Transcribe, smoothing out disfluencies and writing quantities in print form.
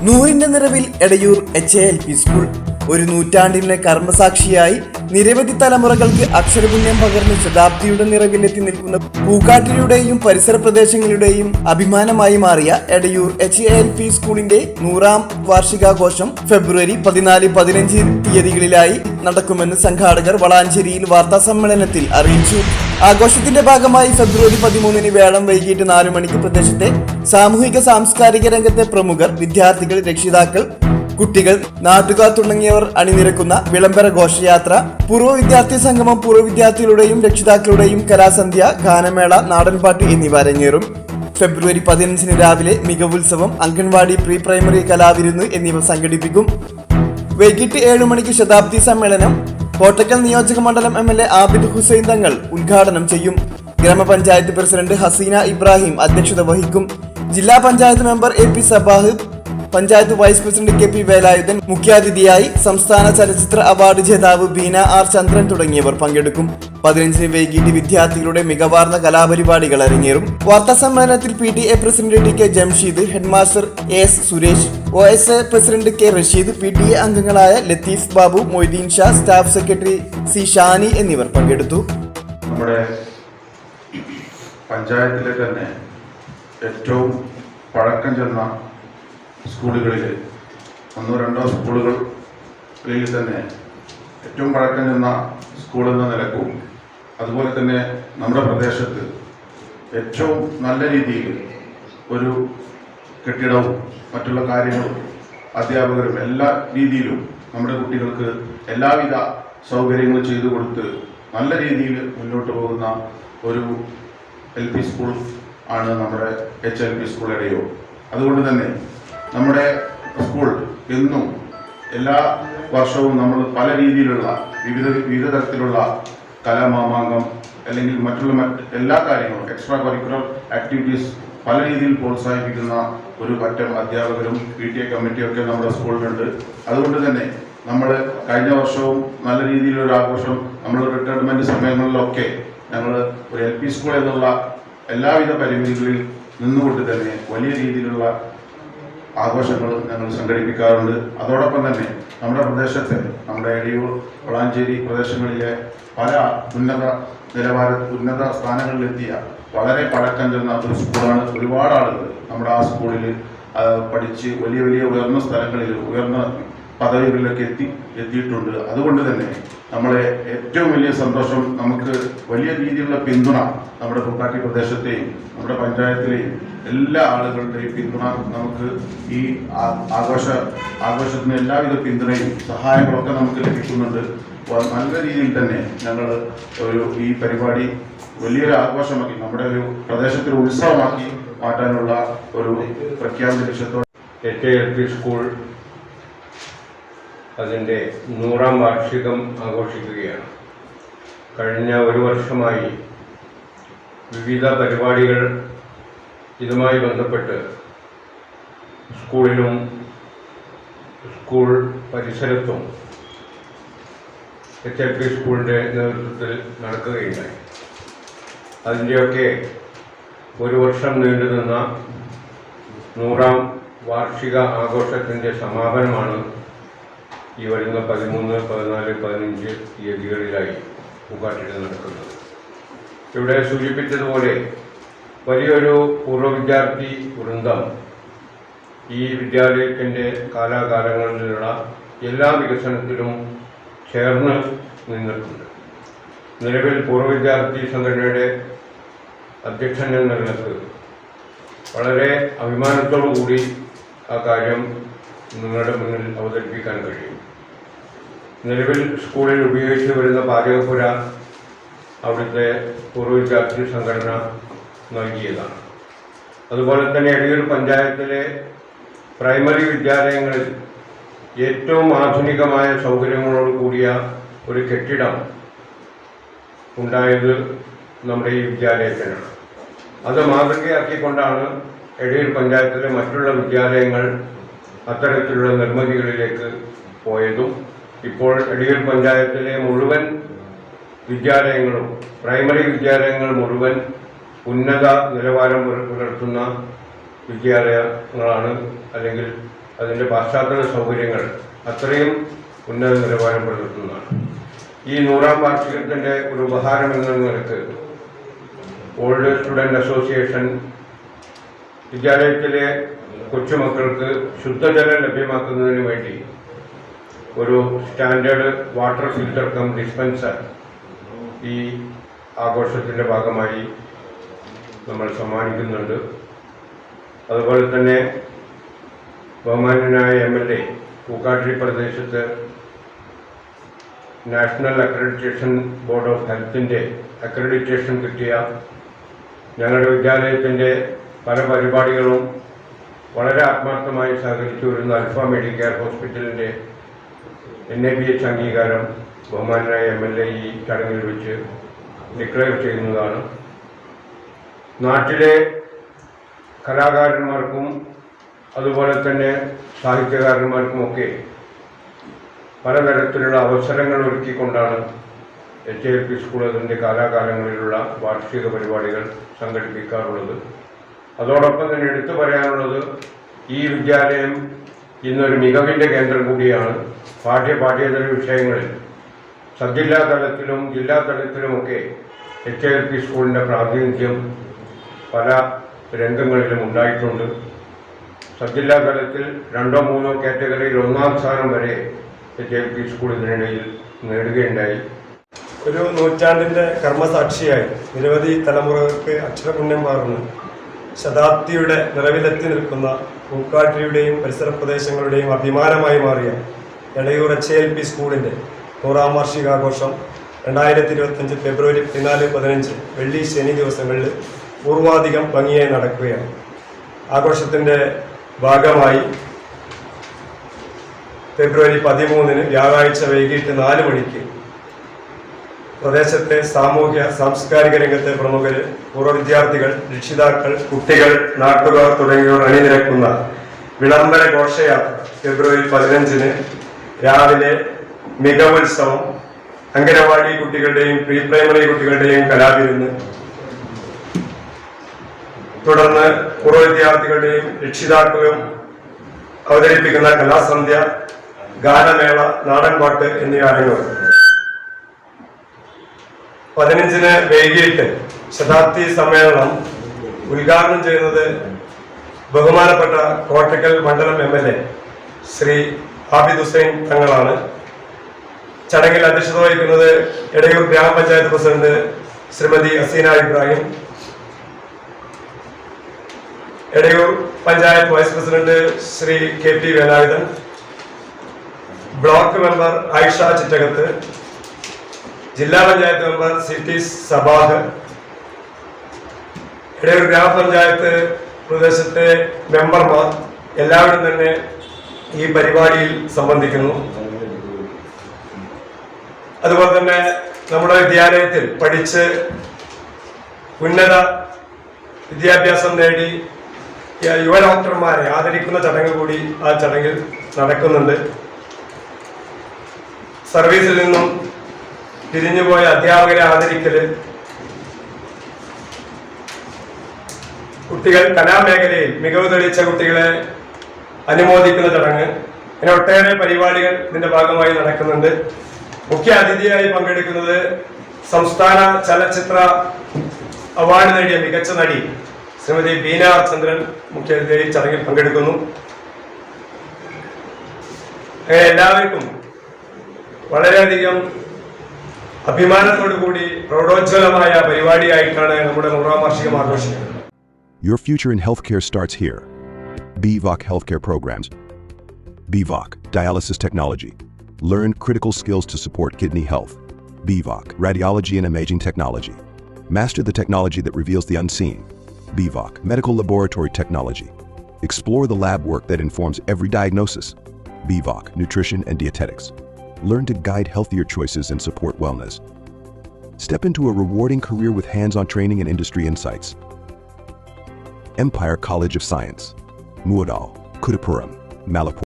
നൂറിന്റെ നിറവിൽ Edayur HALP school ഒരു നൂറ്റാണ്ടിലെ കർമ്മസാക്ഷിയായി നിരവധി തലമുറകൾക്ക് അക്ഷരപുണ്യം പകർന്ന് ശതാബ്ദിയുടെ നിറവിലെത്തി നിൽക്കുന്ന പൂക്കാട്ടിലൂടെയും പരിസര പ്രദേശങ്ങളുടെയും അഭിമാനമായി മാറിയ എടയൂർ HALP സ്കൂളിന്റെ 100ാം വാർഷികാഘോഷം ഫെബ്രുവരി 14-15 തീയതികളിലായി നടക്കുമെന്ന് സംഘാടകർ വളാഞ്ചേരിയിൽ വാർത്താസമ്മേളനത്തിൽ അറിയിച്ചു. ആഘോഷത്തിന്റെ ഭാഗമായി ഫെബ്രുവരി 13 വ്യാഴം വൈകിട്ട് 4 മണിക്ക് പ്രദേശത്തെ സാമൂഹിക സാംസ്കാരിക രംഗത്തെ പ്രമുഖർ, വിദ്യാർത്ഥികൾ, രക്ഷിതാക്കൾ, കുട്ടികൾ, നാട്ടുകാർ തുടങ്ങിയവർ അണിനിരക്കുന്ന വിളംബര ഘോഷയാത്ര, പൂർവ്വ വിദ്യാർത്ഥി സംഗമം, പൂർവ്വ വിദ്യാർത്ഥികളുടെയും രക്ഷിതാക്കളുടെയും കലാസന്ധ്യ, ഗാനമേള, നാടൻപാട്ട് എന്നിവ അരങ്ങേറും. ഫെബ്രുവരി 15 രാവിലെ മികവുത്സവം, അംഗൻവാടി, പ്രീ പ്രൈമറി കലാവിരുന്ന് എന്നിവ സംഘടിപ്പിക്കും. വൈകിട്ട് 7 മണിക്ക് ശതാബ്ദി സമ്മേളനം കോട്ടക്കൽ നിയോജക മണ്ഡലം MLA ആബിദ് ഹുസൈൻ തങ്ങൾ ഉദ്ഘാടനം ചെയ്യും. ഗ്രാമപഞ്ചായത്ത് പ്രസിഡന്റ് ഹസീന ഇബ്രാഹിം അധ്യക്ഷത വഹിക്കും. ജില്ലാ panchayat member AP Sabah, panchayat vice president KP Velayudhan, മുഖ്യാതിഥിയായി സംസ്ഥാന ചലച്ചിത്ര അവാർഡ് ജേതാവ് ബീന R ചന്ദ്രൻ തുടങ്ങിയവർ പങ്കെടുക്കും. 15 വൈകിട്ട് വിദ്യാർത്ഥികളുടെ മികവാർന്ന കലാപരിപാടികൾ അരങ്ങേറും. വാർത്താ സമ്മേളനത്തിൽ PTA president TK Jamsheed, headmaster AS Suresh, OSA president K Rasheed, PTA അംഗങ്ങളായ Latheef Babu, Moideen Sha, staff secretary C Shani എന്നിവർ പങ്കെടുത്തു. നമ്മുടെ പഞ്ചായത്തിലെ തന്നെ ഏറ്റവും പഴക്കം ചെന്ന സ്കൂളുകളിൽ 1-2 സ്കൂളുകളിൽ തന്നെ ഏറ്റവും പഴക്കം ചെന്ന സ്കൂൾ എന്ന നിലക്കും, അതുപോലെ തന്നെ നമ്മുടെ പ്രദേശത്ത് ഏറ്റവും നല്ല രീതിയിൽ ഒരു കെട്ടിടവും മറ്റുള്ള കാര്യങ്ങളും അധ്യാപകരും എല്ലാ രീതിയിലും നമ്മുടെ കുട്ടികൾക്ക് എല്ലാവിധ സൗകര്യങ്ങളും ചെയ്തു കൊടുത്ത് നല്ല രീതിയിൽ മുന്നോട്ട് പോകുന്ന ഒരു LP സ്കൂൾ ആണ് നമ്മുടെ HLP സ്കൂൾ എടയൂർ. അതുകൊണ്ട് തന്നെ നമ്മുടെ സ്കൂൾ എന്നും എല്ലാ വർഷവും നമ്മൾ പല രീതിയിലുള്ള വിവിധ തരത്തിലുള്ള കലാമാമാങ്കം അല്ലെങ്കിൽ മറ്റുള്ള എല്ലാ കാര്യങ്ങളും എക്സ്ട്രാ കരിക്കുലർ ആക്ടിവിറ്റീസ് പല രീതിയിൽ പ്രോത്സാഹിപ്പിക്കുന്ന ഒരു പറ്റം അധ്യാപകരും PTA കമ്മിറ്റിയൊക്കെ നമ്മുടെ സ്കൂളിലുണ്ട്. അതുകൊണ്ട് തന്നെ നമ്മൾ കഴിഞ്ഞ വർഷവും നല്ല രീതിയിലൊരു ആഘോഷം, നമ്മൾ റിട്ടയർമെൻറ്റ് സമയങ്ങളിലൊക്കെ ഞങ്ങൾ ഒരു LP സ്കൂൾ എന്നുള്ള എല്ലാവിധ പരിമിതികളിൽ നിന്നുകൊണ്ട് തന്നെ വലിയ രീതിയിലുള്ള ആഘോഷങ്ങൾ ഞങ്ങൾ സംഘടിപ്പിക്കാറുണ്ട്. അതോടൊപ്പം തന്നെ നമ്മുടെ പ്രദേശത്തെ, നമ്മുടെ എടയൂർ, വളാഞ്ചേരി പ്രദേശങ്ങളിലെ പല ഉന്നത സ്ഥാനങ്ങളിലെത്തിയ വളരെ പഴക്കം ചെന്ന ഒരു സ്കൂളാണ്. ഒരുപാട് ആളുകൾ നമ്മുടെ ആ സ്കൂളിൽ പഠിച്ച് വലിയ ഉയർന്ന സ്ഥലങ്ങളിൽ ഉയർന്ന പദവികളിലൊക്കെ എത്തിയിട്ടുണ്ട്. അതുകൊണ്ട് തന്നെ നമ്മളെ ഏറ്റവും വലിയ സന്തോഷം, നമുക്ക് വലിയ രീതിയിലുള്ള പിന്തുണ നമ്മുടെ പൂക്കാട്ടി പ്രദേശത്തെയും നമ്മുടെ പഞ്ചായത്തിലെയും എല്ലാ ആളുകളുടെയും പിന്തുണ നമുക്ക് ഈ ആഘോഷത്തിന് എല്ലാവിധ പിന്തുണയും സഹായങ്ങളൊക്കെ നമുക്ക് ലഭിക്കുന്നുണ്ട്. നല്ല രീതിയിൽ തന്നെ ഞങ്ങൾ ഈ പരിപാടി വലിയൊരു ആഘോഷമാക്കി, നമ്മുടെ ഒരു പ്രദേശത്തൊരു ഉത്സവമാക്കി മാറ്റാനുള്ള ഒരു പ്രഖ്യാപിത ലക്ഷ്യത്തോടെ HALP സ്കൂൾ അതിൻ്റെ 100ാം വാർഷികം ആഘോഷിക്കുകയാണ്. കഴിഞ്ഞ ഒരു വർഷമായി വിവിധ പരിപാടികൾ ഇതുമായി ബന്ധപ്പെട്ട് സ്കൂളിലും സ്കൂൾ പരിസരത്തും HLP സ്കൂളിൻ്റെ നേതൃത്വത്തിൽ നടക്കുകയുണ്ടായി. അതിൻ്റെയൊക്കെ ഒരു വർഷം നീണ്ടുനിന്ന 100ാം വാർഷിക ആഘോഷത്തിൻ്റെ സമാപനമാണ് ഈ വരുന്ന 13, 14, 15 തീയതികളിലായി പൂക്കാട്ടിൽ നടക്കുന്നത്. ഇവിടെ സൂചിപ്പിച്ചതുപോലെ വലിയൊരു പൂർവ്വ വിദ്യാർത്ഥി വൃന്ദം ഈ വിദ്യാലയത്തിൻ്റെ കാലാകാലങ്ങളിലുള്ള എല്ലാ വികസനത്തിലും ചേർന്ന് നിന്നിട്ടുണ്ട്. നിലവിൽ പൂർവ്വ വിദ്യാർത്ഥി സംഘടനയുടെ അധ്യക്ഷൻ എന്ന നിലക്ക് വളരെ അഭിമാനത്തോടു കൂടി ആ കാര്യം നിങ്ങളുടെ മുന്നിൽ അവതരിപ്പിക്കാൻ കഴിയും. നിലവിൽ സ്കൂളിൽ ഉപയോഗിച്ച് വരുന്ന പാചകപ്പുര അവിടുത്തെ പൂർവ്വ വിദ്യാർത്ഥി സംഘടന നൽകിയതാണ്. അതുപോലെ തന്നെ എടയൂർ പഞ്ചായത്തിലെ പ്രൈമറി വിദ്യാലയങ്ങളിൽ ഏറ്റവും ആധുനികമായ സൗകര്യങ്ങളോട് കൂടിയ ഒരു കെട്ടിടം ഉണ്ടായത് നമ്മുടെ ഈ വിദ്യാലയത്തിനാണ്. അത് മാതൃകയാക്കിക്കൊണ്ടാണ് എടയൂർ പഞ്ചായത്തിലെ മറ്റുള്ള വിദ്യാലയങ്ങൾ അത്തരത്തിലുള്ള നിർമ്മിതികളിലേക്ക് പോയതും. ഇപ്പോൾ എടയൂർ പഞ്ചായത്തിലെ മുഴുവൻ വിദ്യാലയങ്ങളും, പ്രൈമറി വിദ്യാലയങ്ങൾ മുഴുവൻ ഉന്നത നിലവാരം പുലർത്തുന്ന വിദ്യാലയങ്ങളാണ്, അല്ലെങ്കിൽ അതിൻ്റെ പശ്ചാത്തല സൗകര്യങ്ങൾ അത്രയും ഉന്നത നിലവാരം പുലർത്തുന്നതാണ്. ഈ 100ാം വാർഷികത്തിൻ്റെ ഒരു ഉപഹാരം എന്ന നിലക്ക് ഓൾഡ് സ്റ്റുഡൻറ് അസോസിയേഷൻ വിദ്യാലയത്തിലെ കൊച്ചുമക്കൾക്ക് ശുദ്ധജലം ലഭ്യമാക്കുന്നതിന് വേണ്ടി ഒരു standard water filter cum dispenser ഈ ആഘോഷത്തിൻ്റെ ഭാഗമായി നമ്മൾ സമ്മാനിക്കുന്നുണ്ട്. അതുപോലെ തന്നെ ബഹുമാന്യനായ MLA പൂക്കാട്ടിരി പ്രദേശത്ത് നാഷണൽ അക്രഡിറ്റേഷൻ ബോർഡ് ഓഫ് ഹെൽത്തിൻ്റെ അക്രഡിറ്റേഷൻ കിട്ടിയ ഞങ്ങളുടെ വിദ്യാലയത്തിൻ്റെ പല പരിപാടികളും വളരെ ആത്മാർത്ഥമായി സഹകരിച്ചു വരുന്ന അൽഫ മെഡിക്കെയർ ഹോസ്പിറ്റലിൻ്റെ NABH അംഗീകാരം ബഹുമാനായ MLA ഈ ചടങ്ങിൽ വെച്ച് ഡിക്ലെയർ ചെയ്യുന്നതാണ്. നാട്ടിലെ കലാകാരന്മാർക്കും അതുപോലെ തന്നെ സാഹിത്യകാരന്മാർക്കുമൊക്കെ പലതരത്തിലുള്ള അവസരങ്ങൾ ഒരുക്കിക്കൊണ്ടാണ് HLP സ്കൂൾ അതിൻ്റെ കാലാകാലങ്ങളിലുള്ള വാർഷിക പരിപാടികൾ സംഘടിപ്പിക്കാറുള്ളത്. അതോടൊപ്പം തന്നെ എടുത്തു പറയാനുള്ളത്, ഈ വിദ്യാലയം ഇന്നൊരു മികവിൻ്റെ കേന്ദ്രം കൂടിയാണ്. പാഠ്യേതര വിഷയങ്ങളിൽ സബ്ജില്ലാ തലത്തിലും ജില്ലാ തലത്തിലുമൊക്കെ HLP സ്കൂളിൻ്റെ പ്രാതിനിധ്യം പല രംഗങ്ങളിലും ഉണ്ടായിട്ടുണ്ട്. സബ്ജില്ലാ തലത്തിൽ 2 or 3 കാറ്റഗറിയിൽ 1ാം സ്ഥാനം വരെ HLP സ്കൂൾ ഇതിനിടയിൽ നേടുകയുണ്ടായി. ഒരു നൂറ്റാണ്ടിൻ്റെ കർമ്മസാക്ഷിയായി നിരവധി തലമുറകൾക്ക് അക്ഷരപുണ്യം പകർന്ന് ശതാബ്ദിയുടെ നിറവിലെത്തി നിൽക്കുന്ന പൂക്കാട്ടിരിയുടെയും പരിസര പ്രദേശങ്ങളുടെയും അഭിമാനമായി മാറിയ എടയൂർ HLP സ്കൂളിൻ്റെ 100ാം വാർഷികാഘോഷം 2025 ഫെബ്രുവരി 14-15 വെള്ളി ശനി ദിവസങ്ങളിൽ പൂർവാധികം ഭംഗിയായി നടക്കുകയാണ്. ആഘോഷത്തിൻ്റെ ഭാഗമായി ഫെബ്രുവരി 13 വ്യാഴാഴ്ച വൈകിട്ട് 4 മണിക്ക് പ്രദേശത്തെ സാമൂഹ്യ സാംസ്കാരിക രംഗത്തെ പ്രമുഖർ, പൂർവ്വ വിദ്യാർത്ഥികൾ, രക്ഷിതാക്കൾ, കുട്ടികൾ, നാട്ടുകാർ തുടങ്ങിയവർ അണിനിരക്കുന്ന വിളംബര ഘോഷയാത്ര ഫെബ്രുവരി 15 രാവിലെ മികവുത്സവം, അംഗനവാടി കുട്ടികളുടെയും പ്രീ പ്രൈമറി കുട്ടികളുടെയും കലാവിരുന്ന്, തുടർന്ന് പൂർവ്വ വിദ്യാർത്ഥികളുടെയും രക്ഷിതാക്കളും അവതരിപ്പിക്കുന്ന കലാസന്ധ്യ, ഗാനമേള, നാടൻപാട്ട് എന്നിവ അടങ്ങും. 15 വൈകിട്ട് ശതാബ്ദി സമ്മേളനം ഉദ്ഘാടനം ചെയ്യുന്നത് ബഹുമാനപ്പെട്ട കോട്ടക്കൽ മണ്ഡലം MLA ശ്രീ ആബിദ് ഹുസൈൻ തങ്ങളാണ്. ചടങ്ങിൽ അധ്യക്ഷത വഹിക്കുന്നത് എടയൂർ ഗ്രാമപഞ്ചായത്ത് president Shrimati Haseena Ibrahim, Edayur panchayat vice president Shri KP Velayudhan, block member Ayisha Chittakath, ജില്ലാ പഞ്ചായത്ത് മെമ്പർ CT സബാഹ്, എടയൂർ ഗ്രാമപഞ്ചായത്ത് പ്രദേശത്തെ മെമ്പർമാർ എല്ലാവരും തന്നെ ഈ പരിപാടിയിൽ സംബന്ധിക്കുന്നു. അതുപോലെ തന്നെ നമ്മുടെ വിദ്യാലയത്തിൽ പഠിച്ച് ഉന്നത വിദ്യാഭ്യാസം നേടി യുവ ഡോക്ടർമാരെ ആദരിക്കുന്ന ചടങ്ങ് കൂടി ആ ചടങ്ങിൽ നടക്കുന്നുണ്ട്. സർവീസിൽ നിന്നും പിരിഞ്ഞുപോയ അധ്യാപകരെ ആദരിക്കല്, കുട്ടികൾ കലാമേഖലയിൽ മികവ് തെളിയിച്ച കുട്ടികളെ അനുമോദിക്കുന്ന ചടങ്ങ്, ഇങ്ങനെ ഒട്ടേറെ പരിപാടികൾ ഇതിന്റെ ഭാഗമായി നടക്കുന്നുണ്ട്. മുഖ്യ അതിഥിയായി പങ്കെടുക്കുന്നത് സംസ്ഥാന ചലച്ചിത്ര അവാർഡ് നേടിയ മികച്ച നടി ശ്രീമതി ബീന ചന്ദ്രൻ മുഖ്യ അതിഥിയായി ചടങ്ങിൽ പങ്കെടുക്കുന്നു. എല്ലാവർക്കും വളരെയധികം അഭിമാനത്തോടു കൂടി പ്രൗഢോജ്വലമായ പരിപാടിയായിട്ടാണ് നമ്മുടെ 100ാം വാർഷികം ആഘോഷിക്കുന്നത്. Your future in healthcare starts here. BVOC Healthcare Programs. BVOC Dialysis Technology. Learn critical skills to support kidney health. BVOC Radiology and Imaging Technology. Master the technology that reveals the unseen. BVOC Medical Laboratory Technology. Explore the lab work that informs every diagnosis. BVOC Nutrition and Dietetics. Learn to guide healthier choices and support wellness. Step into a rewarding career with hands-on training and industry insights. Empire College of Science. Muadal, Kudapuram, Malapur.